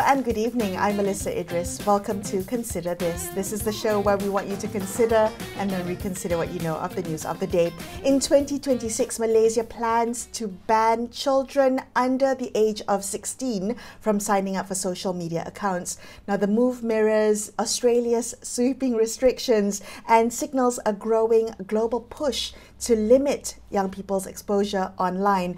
and good evening. I'm Melissa Idris. Welcome to Consider This. This is the show where we want you to consider and then reconsider what you know of the news of the day. In 2026, Malaysia plans to ban children under the age of 16 from signing up for social media accounts. Now, the move mirrors Australia's sweeping restrictions and signals a growing global push to limit young people's exposure online.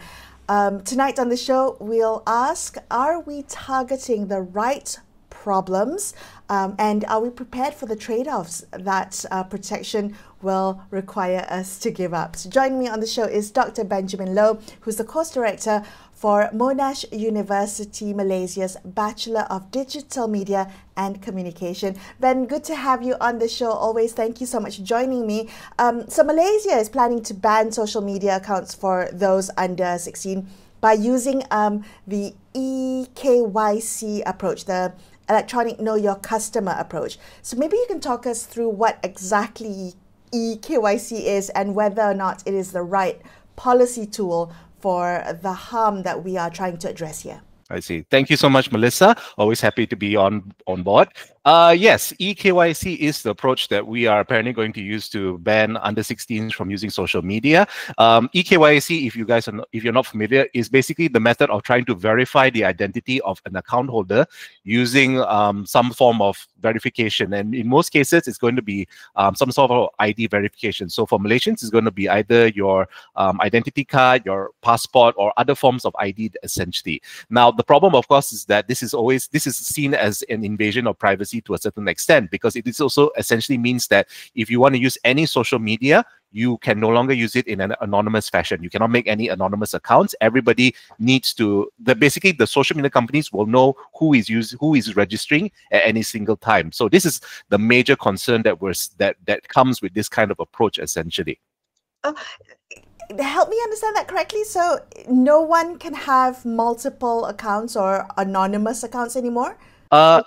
Tonight on the show, we'll ask, are we targeting the right problems? And are we prepared for the trade-offs that protection will require us to give up? So joining me on the show is Dr. Benjamin Loh, who's the course director for Monash University Malaysia's Bachelor of Digital Media and Communication. Ben, good to have you on the show always. Thank you so much for joining me. So Malaysia is planning to ban social media accounts for those under 16 by using the EKYC approach, the Electronic Know Your Customer approach. So maybe you can talk us through what exactly EKYC is and whether or not it is the right policy tool for the harm that we are trying to address here. I see. Thank you so much, Melissa. Always happy to be on board. Yes, EKYC is the approach that we are apparently going to use to ban under 16s from using social media. EKYC, if you're not familiar, is basically the method of trying to verify the identity of an account holder using some form of verification. And in most cases, it's going to be some sort of ID verification. So for Malaysians, it's going to be either your identity card, your passport, or other forms of ID, essentially. Now, the problem, of course, is that this is seen as an invasion of privacy to a certain extent, because it is also essentially means that if you want to use any social media, you can no longer use it in an anonymous fashion. You cannot make any anonymous accounts. Everybody needs to, basically the social media companies will know who is registering at any single time. So this is the major concern that comes with this kind of approach, essentially. Help me understand that correctly. So no one can have multiple accounts or anonymous accounts anymore?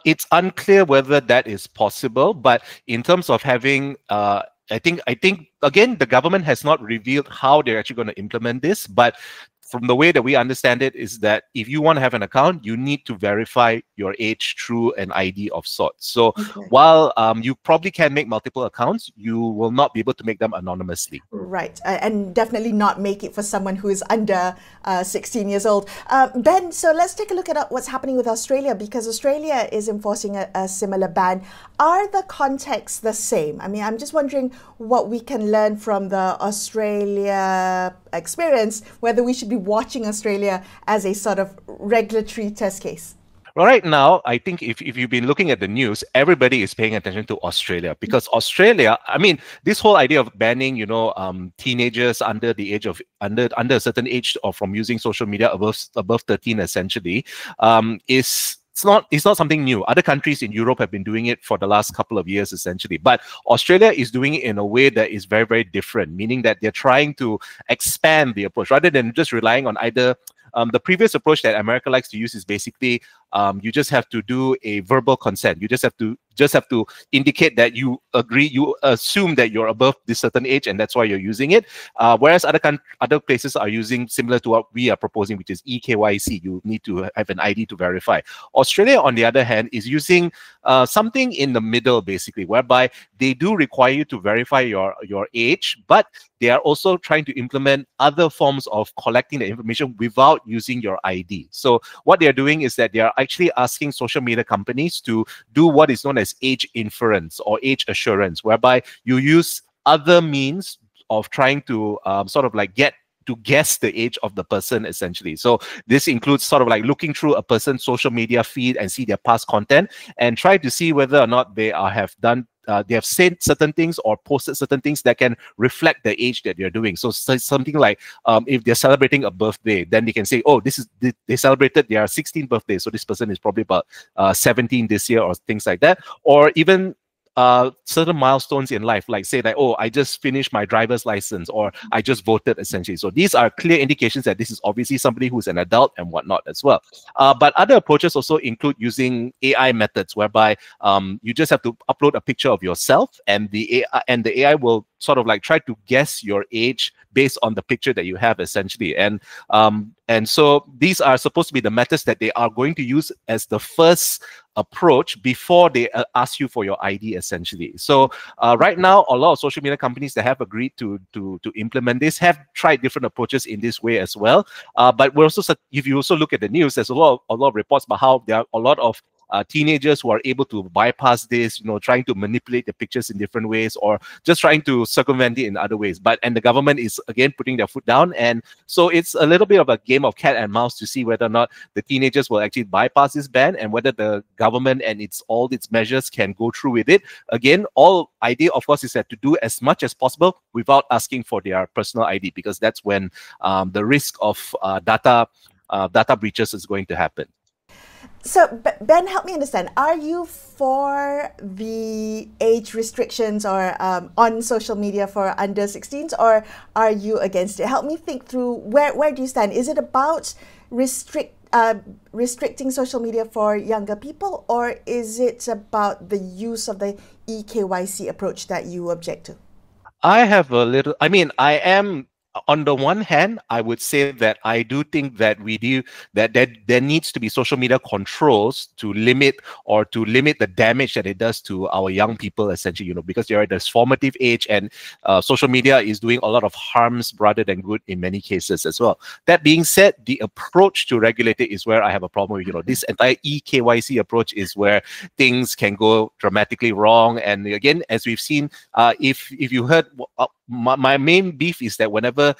It's unclear whether that is possible, but in terms of having, I think again, the government has not revealed how they're actually going to implement this, but from the way that we understand it is that if you want to have an account, you need to verify your age through an ID of sorts. So while you probably can make multiple accounts, you will not be able to make them anonymously. Right, and definitely not make it for someone who is under 16 years old. Ben, so let's take a look at what's happening with Australia, because Australia is enforcing a similar ban. Are the contexts the same? I mean, I'm just wondering what we can learn from the Australia experience, whether we should be watching Australia as a sort of regulatory test case. Right now, I think if you've been looking at the news, everybody is paying attention to Australia, because Australia, I mean, this whole idea of banning, teenagers under the age of under a certain age or from using social media above 13, essentially, it's not something new. Other countries in Europe have been doing it for the last couple of years, essentially. But Australia is doing it in a way that is very, very different, meaning that they're trying to expand the approach rather than just relying on either. The previous approach that America likes to use is basically you just have to do a verbal consent. You just have to indicate that you agree, you assume that you're above this certain age, and that's why you're using it. Whereas other places are using similar to what we are proposing, which is EKYC. You need to have an ID to verify. Australia, on the other hand, is using something in the middle, basically, whereby they do require you to verify your age, but they are also trying to implement other forms of collecting the information without using your ID. So what they are doing is that they are actually asking social media companies to do what is known as age inference or age assurance, whereby you use other means of trying to sort of like get to guess the age of the person, essentially. So this includes sort of like looking through a person's social media feed and see their past content and try to see whether or not they have said certain things or posted certain things that can reflect the age that they're doing. So something like if they're celebrating a birthday, then they can say, oh, they celebrated their 16th birthday, so this person is probably about 17 this year, or things like that. Or even certain milestones in life, like say that, oh, I just finished my driver's license, or I just voted, essentially. So these are clear indications that this is obviously somebody who's an adult and whatnot as well. But other approaches also include using AI methods, whereby you just have to upload a picture of yourself, and the AI will sort of like try to guess your age based on the picture that you have, essentially. And so these are supposed to be the methods that they are going to use as the first approach before they ask you for your ID, essentially. So right now, a lot of social media companies that have agreed to implement this have tried different approaches in this way as well. But we're also, if you also look at the news, there's a lot of reports about how there are a lot of teenagers who are able to bypass this, trying to manipulate the pictures in different ways, or just trying to circumvent it in other ways. And the government is again putting their foot down, and so it's a little bit of a game of cat and mouse to see whether or not the teenagers will actually bypass this ban, and whether the government and all its measures can go through with it. Again, all idea, of course, is that to do as much as possible without asking for their personal ID, because that's when the risk of data breaches is going to happen. So, Ben, help me understand. Are you for the age restrictions or on social media for under 16s, or are you against it? Help me think through where do you stand? Is it about restricting social media for younger people, or is it about the use of the EKYC approach that you object to? I am, on the one hand, I would say that I do think that there needs to be social media controls to limit the damage that it does to our young people, essentially, because they're at this formative age, and social media is doing a lot of harms rather than good in many cases as well. That being said, the approach to regulate it is where I have a problem with. This entire EKYC approach is where things can go dramatically wrong. And again, as we've seen, if you heard, my main beef is that whenever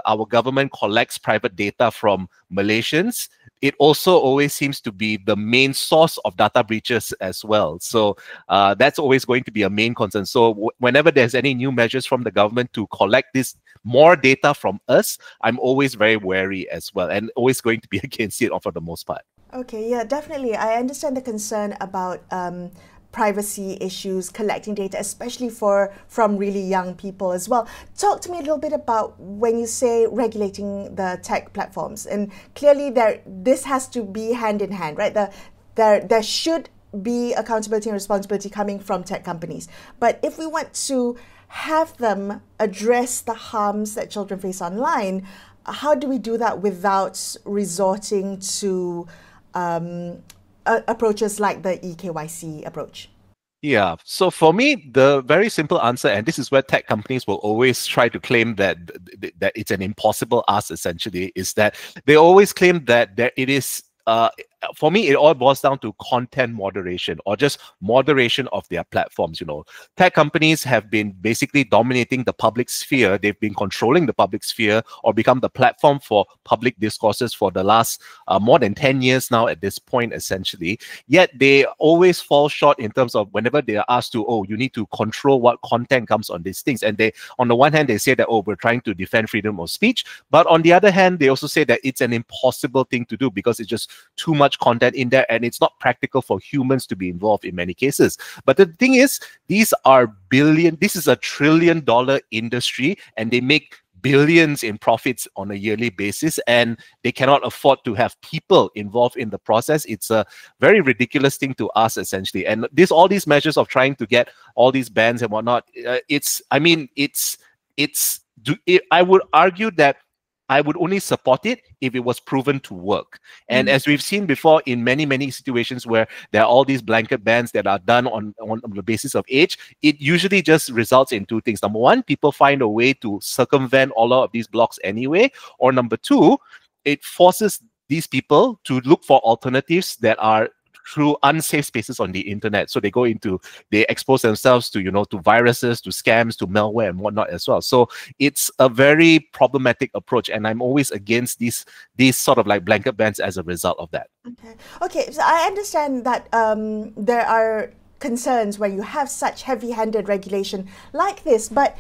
our government collects private data from Malaysians, it also always seems to be the main source of data breaches as well. So that's always going to be a main concern. So whenever there's any new measures from the government to collect this more data from us, I'm always very wary as well, and always going to be against it for the most part. Okay, yeah, definitely. I understand the concern about privacy issues, collecting data, especially from really young people as well. Talk to me a little bit about when you say regulating the tech platforms, and clearly this has to be hand in hand, right? There should be accountability and responsibility coming from tech companies. But if we want to have them address the harms that children face online, how do we do that without resorting to approaches like the EKYC approach? Yeah. So for me, the very simple answer, and this is where tech companies will always try to claim that it's an impossible ask, essentially, is that they always claim that it is. For me, it all boils down to content moderation, or just moderation of their platforms. Tech companies have been basically dominating the public sphere. They've been controlling the public sphere, or become the platform for public discourses for the last more than 10 years now at this point, essentially. Yet they always fall short in terms of whenever they are asked to, you need to control what content comes on these things. And they, on the one hand, they say that, we're trying to defend freedom of speech. But on the other hand, they also say that it's an impossible thing to do because it's just too much content in there, and it's not practical for humans to be involved in many cases. But the thing is, this is a $1 trillion industry, and they make billions in profits on a yearly basis, and they cannot afford to have people involved in the process. It's a very ridiculous thing to ask, essentially. And all these measures of trying to get all these bans and whatnot, I would argue that I would only support it if it was proven to work. And as we've seen before in many, many situations where there are all these blanket bans that are done on the basis of age, it usually just results in two things. Number one, people find a way to circumvent all of these blocks anyway. Or number two, it forces these people to look for alternatives that are through unsafe spaces on the internet. So they expose themselves to, to viruses, to scams, to malware and whatnot as well. So it's a very problematic approach, and I'm always against these sort of like blanket bans as a result of that. Okay. So I understand that there are concerns when you have such heavy-handed regulation like this, but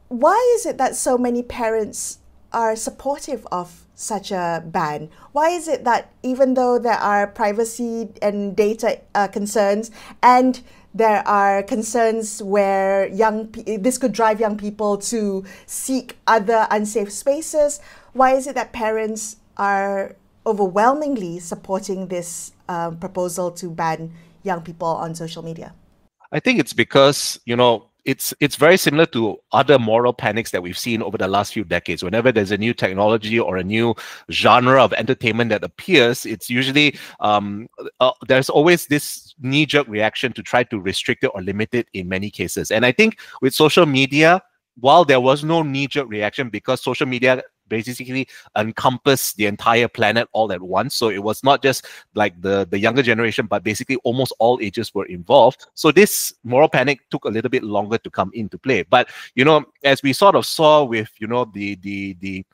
why is it that so many parents are supportive of such a ban? Why is it that even though there are privacy and data concerns, and there are concerns where this could drive young people to seek other unsafe spaces, why is it that parents are overwhelmingly supporting this proposal to ban young people on social media? I think it's because, it's very similar to other moral panics that we've seen over the last few decades. Whenever there's a new technology or a new genre of entertainment that appears, it's usually there's always this knee-jerk reaction to try to restrict it or limit it in many cases. And I think with social media, while there was no knee-jerk reaction because social media basically encompassed the entire planet all at once, so it was not just like the younger generation, but basically almost all ages were involved. So this moral panic took a little bit longer to come into play. But you know, as we sort of saw with, you know, the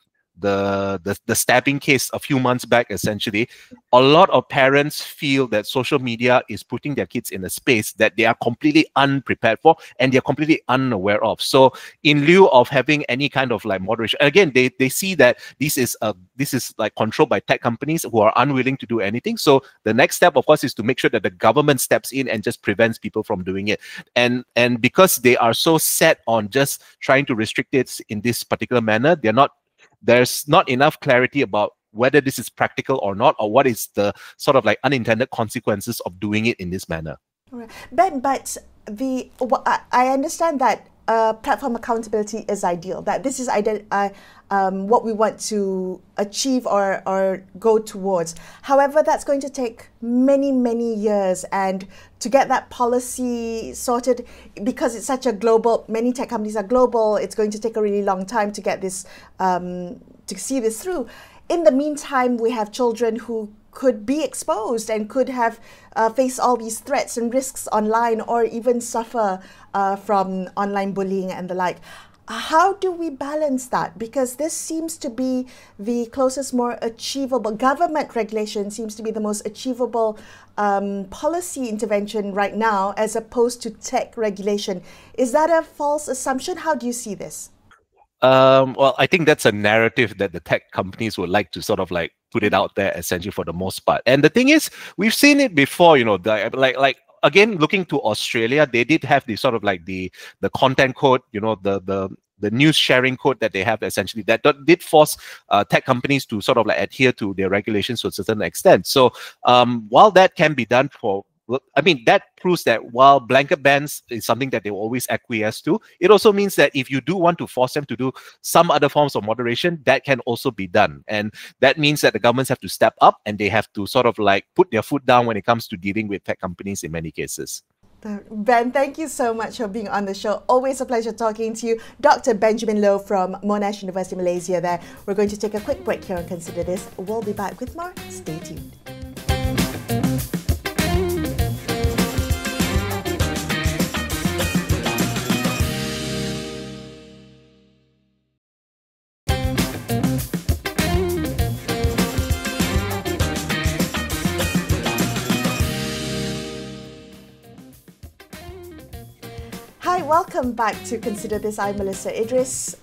stabbing case a few months back, essentially, a lot of parents feel that social media is putting their kids in a space that they are completely unprepared for and they're completely unaware of. So in lieu of having any kind of like moderation, again, they see that this is like controlled by tech companies who are unwilling to do anything. So the next step, of course, is to make sure that the government steps in and just prevents people from doing it. And because they are so set on just trying to restrict it in this particular manner, there's not enough clarity about whether this is practical or not, or what is the sort of like unintended consequences of doing it in this manner. Right. Ben, but I understand that platform accountability is ideal, that this is what we want to achieve or go towards. However, that's going to take many, many years, and to get that policy sorted, because it's such a global, many tech companies are global, it's going to take a really long time to get this, to see this through. In the meantime, we have children who could be exposed and could have face all these threats and risks online, or even suffer from online bullying and the like. How do we balance that? Because this seems to be the closest, more achievable, government regulation seems to be the most achievable policy intervention right now, as opposed to tech regulation. Is that a false assumption? How do you see this? Well, I think that's a narrative that the tech companies would like to sort of like put it out there, essentially, for the most part. And the thing is, we've seen it before, you know, like again, looking to Australia, they did have the sort of like the content code, you know, the news sharing code that they have, essentially, that did force tech companies to sort of like adhere to their regulations to a certain extent. So while that can be done for, I mean, that proves that while blanket bans is something that they will always acquiesce to, it also means that if you do want to force them to do some other forms of moderation, that can also be done. And that means that the governments have to step up and they have to sort of like put their foot down when it comes to dealing with tech companies in many cases. Ben, thank you so much for being on the show. Always a pleasure talking to you. Dr. Benjamin Loh from Monash University, Malaysia there. We're going to take a quick break here and consider this. We'll be back with more. Stay tuned. Hi, welcome back to Consider This. I'm Melissa Idris.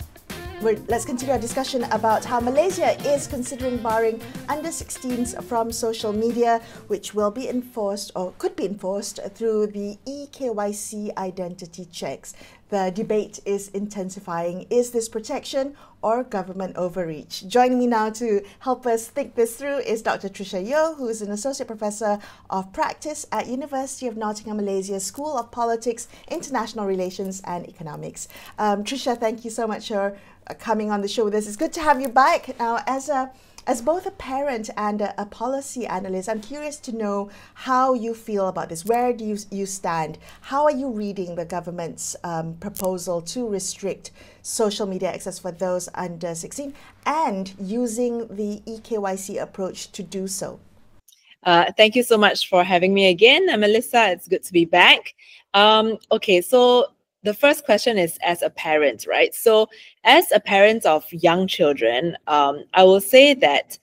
Let's continue our discussion about how Malaysia is considering barring under 16s from social media, which will be enforced or could be enforced through the eKYC identity checks. The debate is intensifying. Is this protection or government overreach? Joining me now to help us think this through is Dr. Tricia Yeo, who is an Associate Professor of Practice at University of Nottingham, Malaysia, School of Politics, International Relations and Economics. Tricia, thank you so much for coming on the show with us. It's good to have you back. Now, as both a parent and a policy analyst, I'm curious to know how you feel about this. Where do you stand? How are you reading the government's proposal to restrict social media access for those under 16 and using the eKYC approach to do so? Thank you so much for having me again, Melissa. It's good to be back. Okay, so the first question is as a parent, right? So as a parent of young children, I will say that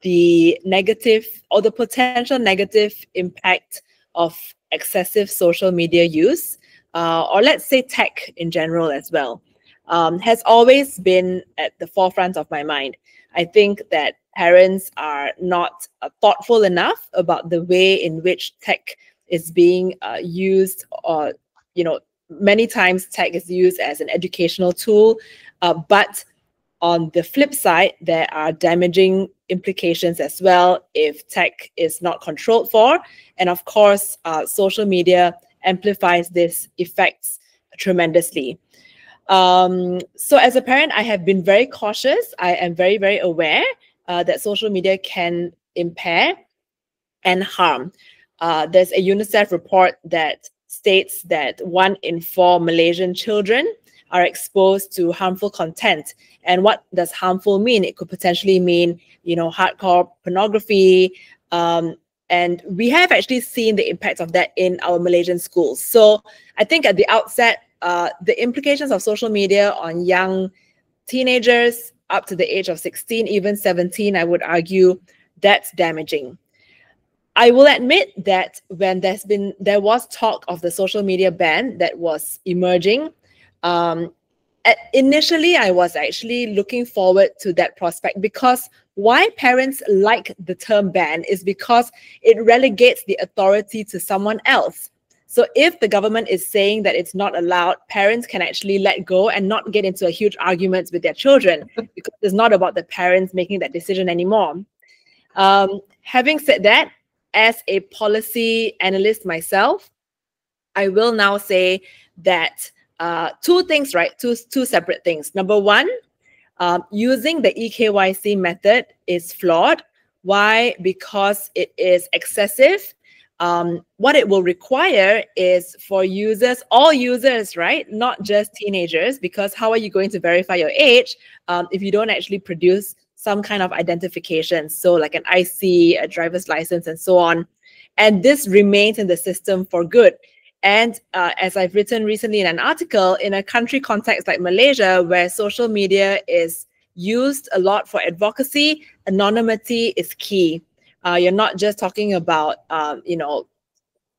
the negative or the potential negative impact of excessive social media use, or let's say tech in general as well, has always been at the forefront of my mind. I think that parents are not thoughtful enough about the way in which tech is being used, or, you know, many times tech is used as an educational tool, but on the flip side, there are damaging implications as well if tech is not controlled for. And of course, social media amplifies these effects tremendously. So as a parent, I have been very cautious. I am very, very aware that social media can impair and harm. There's a UNICEF report that states that 1 in 4 Malaysian children are exposed to harmful content. And what does harmful mean? It could potentially mean, hardcore pornography. And we have actually seen the impact of that in our Malaysian schools. So I think at the outset, the implications of social media on young teenagers up to the age of 16, even 17, I would argue that's damaging. I will admit that when there was talk of the social media ban that was emerging, initially I was actually looking forward to that prospect, because why parents like the term ban is because it relegates the authority to someone else. So if the government is saying that it's not allowed, parents can actually let go and not get into a huge arguments with their children, because it's not about the parents making that decision anymore. Having said that, as a policy analyst myself, I will now say that two things, right? Two separate things. Number one, using the EKYC method is flawed. Why? Because it is excessive. What it will require is for users, all users, right? Not just teenagers, because how are you going to verify your age if you don't actually produce some kind of identification? So like an IC, a driver's license, and so on. And this remains in the system for good. And as I've written recently in an article, in a country context like Malaysia, where social media is used a lot for advocacy, anonymity is key. You're not just talking about,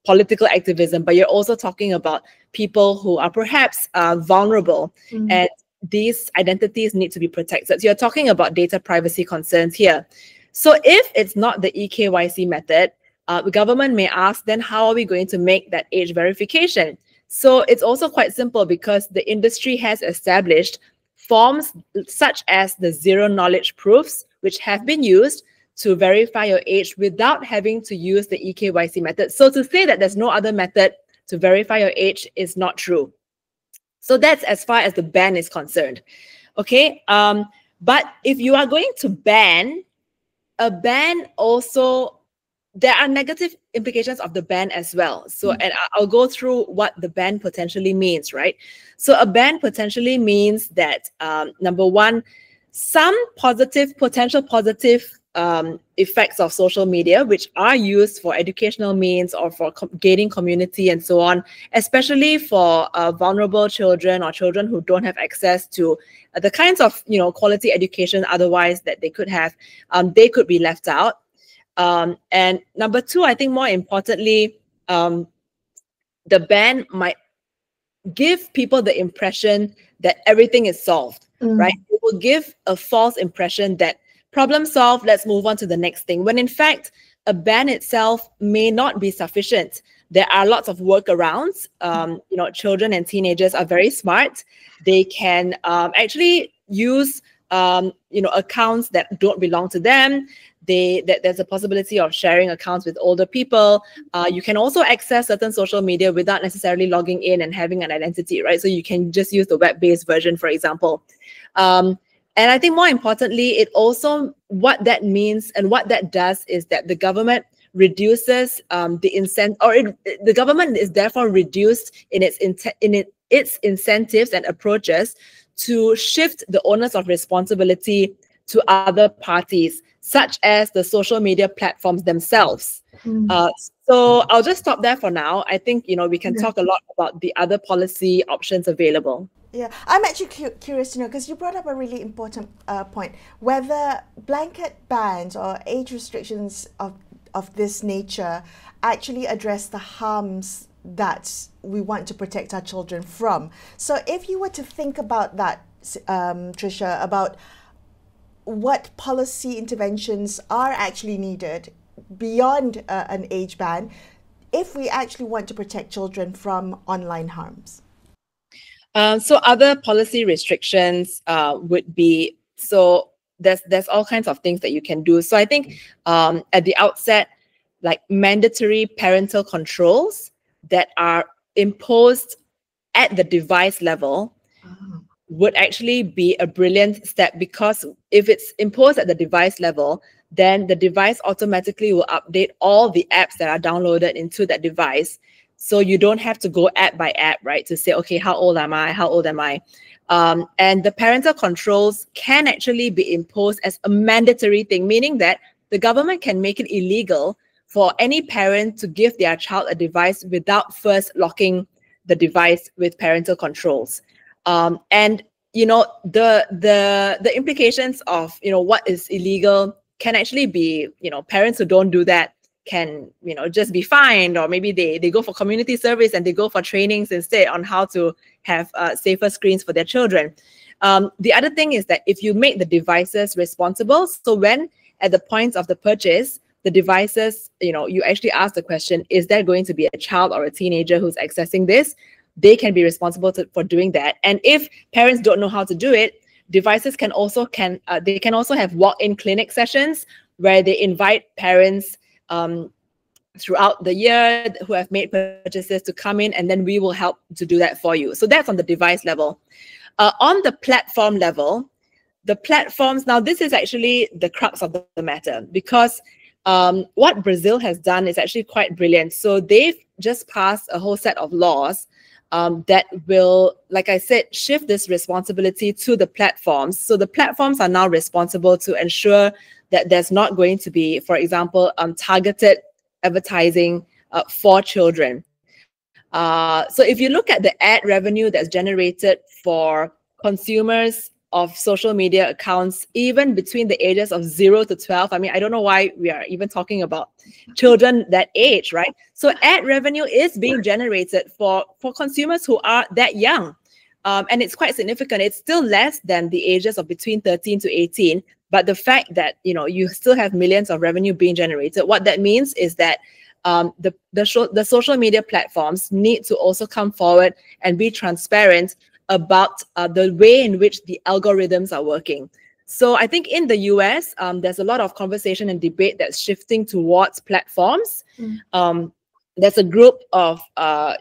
political activism, but you're also talking about people who are perhaps vulnerable. Mm-hmm. And these identities need to be protected. So you're talking about data privacy concerns here. So if it's not the EKYC method, the government may ask, then how are we going to make that age verification? So it's also quite simple, because the industry has established forms such as the zero knowledge proofs, which have been used to verify your age without having to use the EKYC method. So to say that there's no other method to verify your age is not true. So that's as far as the ban is concerned. Okay. But if you are going to ban, a ban also, there are negative implications of the ban as well. So, and I'll go through what the ban potentially means, right? So a ban potentially means that, number one, some potential positive effects of social media, which are used for educational means or for gaining community and so on, especially for vulnerable children or children who don't have access to the kinds of quality education otherwise that they could have, they could be left out. And number two, I think more importantly, the ban might give people the impression that everything is solved, right? It will give a false impression that problem solved, let's move on to the next thing. When in fact, a ban itself may not be sufficient. There are lots of workarounds. Children and teenagers are very smart. They can actually use, accounts that don't belong to them. There's a possibility of sharing accounts with older people. You can also access certain social media without necessarily logging in and having an identity, right? So you can just use the web-based version, for example. And I think more importantly, it also, what that means and what that does is that the government reduces the incentive, or the government is therefore reduced in its incentives and approaches to shift the onus of responsibility to other parties, such as the social media platforms themselves. So I'll just stop there for now. I think, we can talk a lot about the other policy options available. Yeah, I'm actually curious to know, because you brought up a really important point, whether blanket bans or age restrictions of this nature actually address the harms that we want to protect our children from. So if you were to think about that, Tricia, about what policy interventions are actually needed beyond an age ban, if we actually want to protect children from online harms. So other policy restrictions would be, so there's all kinds of things that you can do. So I think at the outset, like mandatory parental controls that are imposed at the device level would actually be a brilliant step, because if it's imposed at the device level, then the device automatically will update all the apps that are downloaded into that device. So you don't have to go app by app, right, to say, okay, how old am I? How old am I? And the parental controls can actually be imposed as a mandatory thing, meaning that the government can make it illegal for any parent to give their child a device without first locking the device with parental controls. And you know, the implications of, you know, what is illegal can actually be, you know, parents who don't do that can, you know, just be fined, or maybe they go for community service and they go for trainings instead on how to have safer screens for their children. The other thing is that if you make the devices responsible, so when at the point of the purchase, the devices, you know, you actually ask the question, is there going to be a child or a teenager who's accessing this? They can be responsible for doing that. And if parents don't know how to do it, devices can also have walk-in clinic sessions where they invite parents throughout the year who have made purchases to come in, and then we will help to do that for you. So that's on the device level. On the platform level, the platforms, now this is actually the crux of the matter, because what Brazil has done is actually quite brilliant. So they've just passed a whole set of laws that will, like I said, shift this responsibility to the platforms. So the platforms are now responsible to ensure that there's not going to be, for example, targeted advertising for children. So if you look at the ad revenue that's generated for consumers of social media accounts, even between the ages of 0 to 12. I mean, I don't know why we are even talking about children that age, right? So ad revenue is being generated for consumers who are that young. And it's quite significant. It's still less than the ages of between 13 to 18. But the fact that, you know, you still have millions of revenue being generated, what that means is that the social media platforms need to also come forward and be transparent about the way in which the algorithms are working. So I think in the US, there's a lot of conversation and debate that's shifting towards platforms. There's a group of,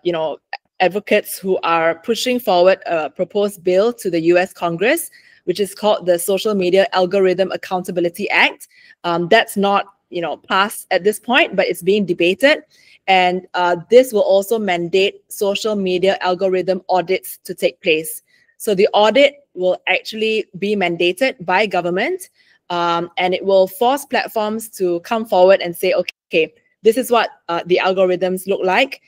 you know, advocates who are pushing forward a proposed bill to the US Congress, which is called the Social Media Algorithm Accountability Act. That's not, you know, passed at this point, but it's being debated. And this will also mandate social media algorithm audits to take place. So the audit will actually be mandated by government, and it will force platforms to come forward and say, okay, this is what the algorithms look like.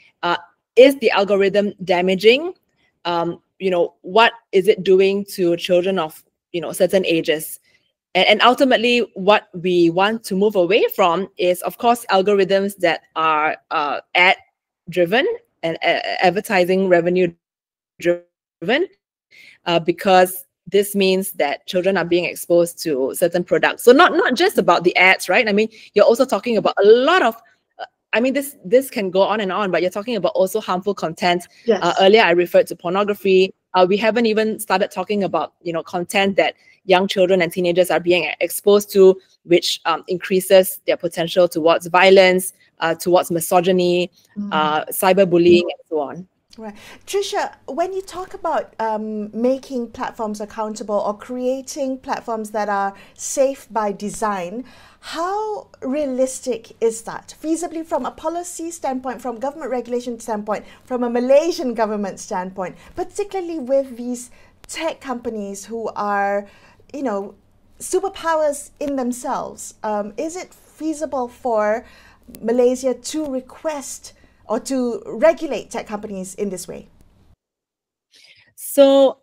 Is the algorithm damaging? You know, what is it doing to children of, you know, certain ages? And ultimately, what we want to move away from is, of course, algorithms that are ad-driven and advertising revenue-driven, because this means that children are being exposed to certain products. So not just about the ads, right? I mean, you're also talking about a lot of, I mean, this can go on and on, but you're talking about also harmful content. Yes. Earlier, I referred to pornography. We haven't even started talking about, you know, content that young children and teenagers are being exposed to, which increases their potential towards violence, towards misogyny, cyberbullying, and so on. Right. Tricia, when you talk about making platforms accountable or creating platforms that are safe by design, how realistic is that? Feasibly from a policy standpoint, from government regulation standpoint, from a Malaysian government standpoint, particularly with these tech companies who are, you know, superpowers in themselves. Is it feasible for Malaysia to request or to regulate tech companies in this way? So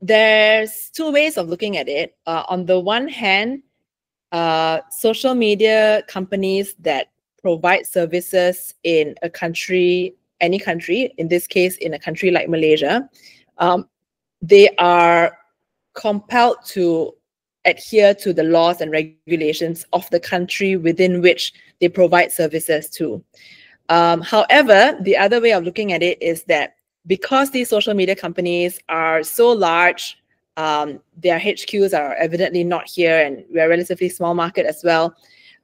there's two ways of looking at it. On the one hand, social media companies that provide services in a country, any country, in this case, in a country like Malaysia, they are compelled to adhere to the laws and regulations of the country within which they provide services to. However, the other way of looking at it is that because these social media companies are so large, their HQs are evidently not here, and we're a relatively small market as well.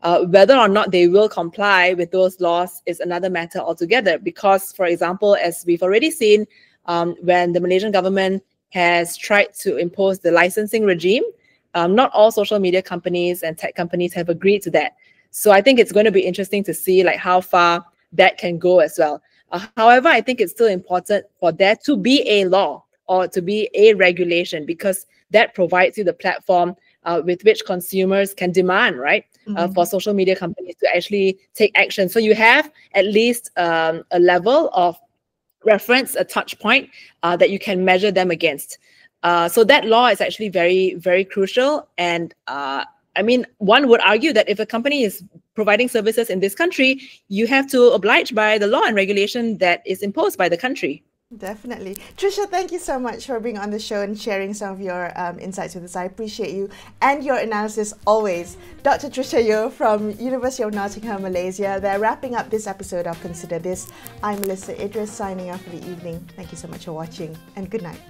Whether or not they will comply with those laws is another matter altogether, because, for example, as we've already seen, when the Malaysian government has tried to impose the licensing regime. Not all social media companies and tech companies have agreed to that. So I think it's going to be interesting to see like how far that can go as well. However, I think it's still important for there to be a law or to be a regulation, because that provides you the platform with which consumers can demand, right, for social media companies to actually take action. So you have at least a level of reference, a touch point that you can measure them against. So that law is actually very, very crucial. And I mean, one would argue that if a company is providing services in this country, you have to oblige by the law and regulation that is imposed by the country. Definitely. Trisha, thank you so much for being on the show and sharing some of your insights with us. I appreciate you and your analysis always. Dr. Trisha Yeo from University of Nottingham, Malaysia. They're wrapping up this episode of Consider This. I'm Melissa Idris signing off for the evening. Thank you so much for watching and good night.